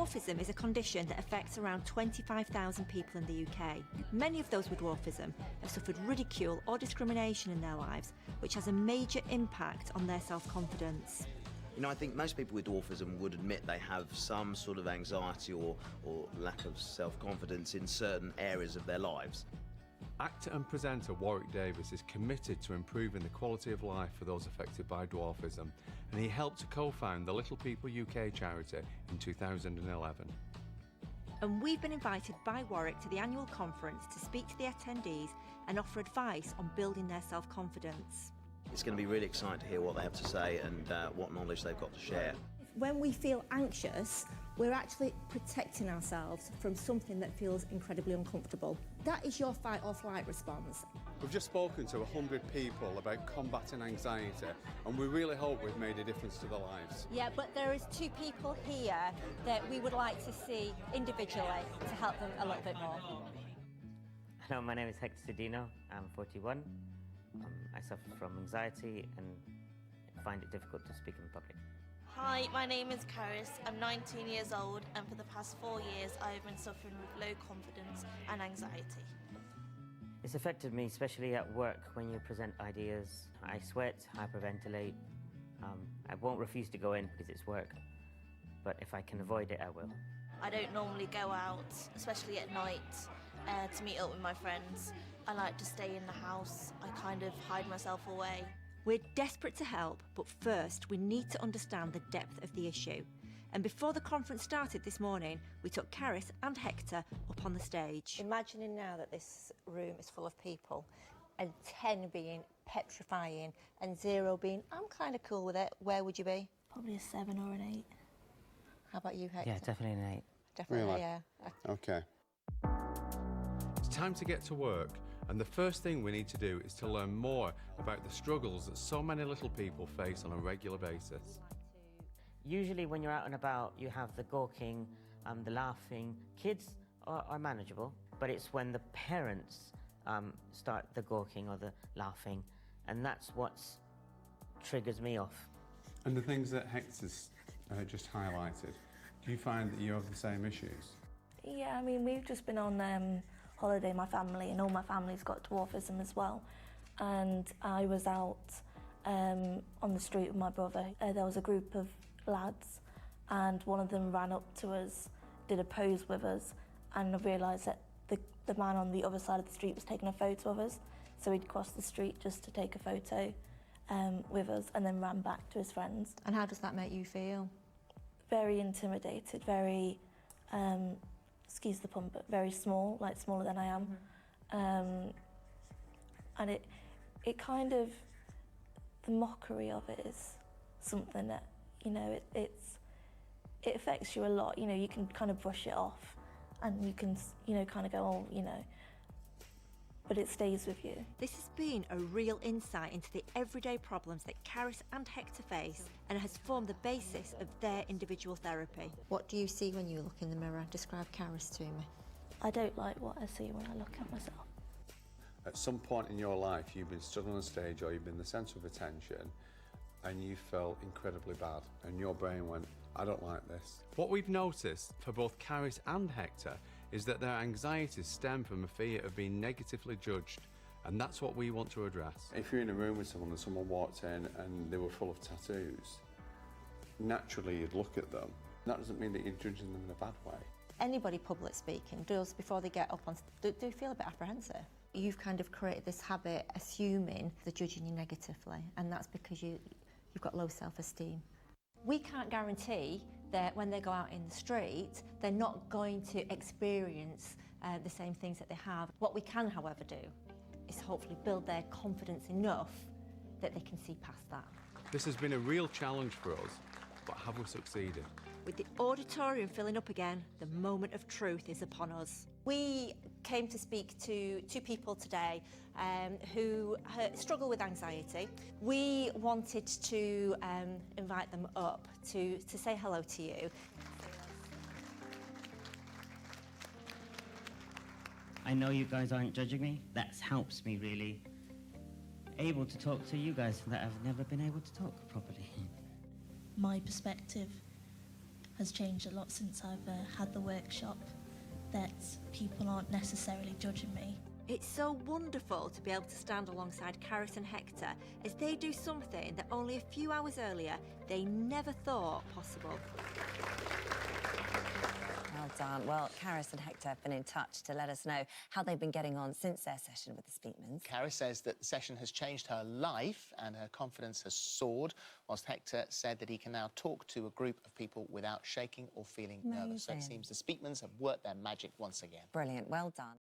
Dwarfism is a condition that affects around 25,000 people in the UK. Many of those with dwarfism have suffered ridicule or discrimination in their lives, which has a major impact on their self-confidence. You know, I think most people with dwarfism would admit they have some sort of anxiety or lack of self-confidence in certain areas of their lives. Actor and presenter Warwick Davis is committed to improving the quality of life for those affected by dwarfism, and he helped to co-found the Little People UK charity in 2011. And we've been invited by Warwick to the annual conference to speak to the attendees and offer advice on building their self-confidence. It's going to be really exciting to hear what they have to say and what knowledge they've got to share. When we feel anxious, we're actually protecting ourselves from something that feels incredibly uncomfortable. That is your fight or flight response. We've just spoken to 100 people about combating anxiety, and we really hope we've made a difference to their lives. Yeah, but there is 2 people here that we would like to see individually to help them a little bit more. Hello, my name is Hector I'm 41. I suffer from anxiety and find it difficult to speak in public. Hi, my name is Carys. I'm 19 years old, and for the past 4 years I've been suffering with low confidence and anxiety. It's affected me, especially at work when you present ideas. I sweat, hyperventilate. I won't refuse to go in because it's work, but if I can avoid it, I will. I don't normally go out, especially at night, to meet up with my friends. I like to stay in the house. I kind of hide myself away. We're desperate to help, but first we need to understand the depth of the issue. And before the conference started this morning, we took Carys and Hector up on the stage. Imagining now that this room is full of people, and 10 being petrifying, and 0 being, I'm kind of cool with it, where would you be? Probably a 7 or an 8. How about you, Hector? Yeah, definitely an 8. Definitely, Really? yeah. Okay. It's time to get to work, and the first thing we need to do is to learn more about the struggles that so many little people face on a regular basis. Usually when you're out and about, you have the gawking, the laughing. Kids are manageable, but it's when the parents start the gawking or the laughing, and that's what triggers me off. And the things that Hector's just highlighted, do you find that you have the same issues? Yeah, I mean, we've just been on holiday, my family, and all my family's got dwarfism as well. And I was out on the street with my brother. There was a group of lads, and one of them ran up to us, did a pose with us, and I realised that the man on the other side of the street was taking a photo of us. So he'd crossed the street just to take a photo with us, and then ran back to his friends. And how does that make you feel? Very intimidated, very, excuse the pun, but very small, like smaller than I am. And it kind of, the mockery of it is something that, you know, it affects you a lot. You know, you can kind of brush it off and you can, you know, kind of go, oh, you know, but it stays with you. This has been a real insight into the everyday problems that Carys and Hector face, and has formed the basis of their individual therapy. What do you see when you look in the mirror? Describe Carys to me. I don't like what I see when I look at myself. At some point in your life, you've been stood on a stage or you've been the centre of attention, and you felt incredibly bad, and your brain went, I don't like this. What we've noticed for both Carys and Hector is that their anxieties stem from a fear of being negatively judged, and that's what we want to address. If you're in a room with someone and someone walked in and they were full of tattoos, naturally you'd look at them. That doesn't mean that you're judging them in a bad way. Anybody public speaking does, before they get up on, do feel a bit apprehensive. You've kind of created this habit assuming they're judging you negatively, and that's because you've got low self-esteem. We can't guarantee that when they go out in the street, they're not going to experience the same things that they have. What we can, however, do is hopefully build their confidence enough that they can see past that. This has been a real challenge for us, but have we succeeded? With the auditorium filling up again, the moment of truth is upon us. We came to speak to 2 people today who struggle with anxiety. We wanted to invite them up to say hello to you. I know you guys aren't judging me. That helps me really able to talk to you guys that I've never been able to talk properly. My perspective has changed a lot since I've had the workshop, that people aren't necessarily judging me. It's so wonderful to be able to stand alongside Carys and Hector as they do something that only a few hours earlier they never thought possible. Well done. Well, Carys and Hector have been in touch to let us know how they've been getting on since their session with the Speakmans. Carys says that the session has changed her life and her confidence has soared, whilst Hector said that he can now talk to a group of people without shaking or feeling nervous. So it seems the Speakmans have worked their magic once again. Brilliant. Well done.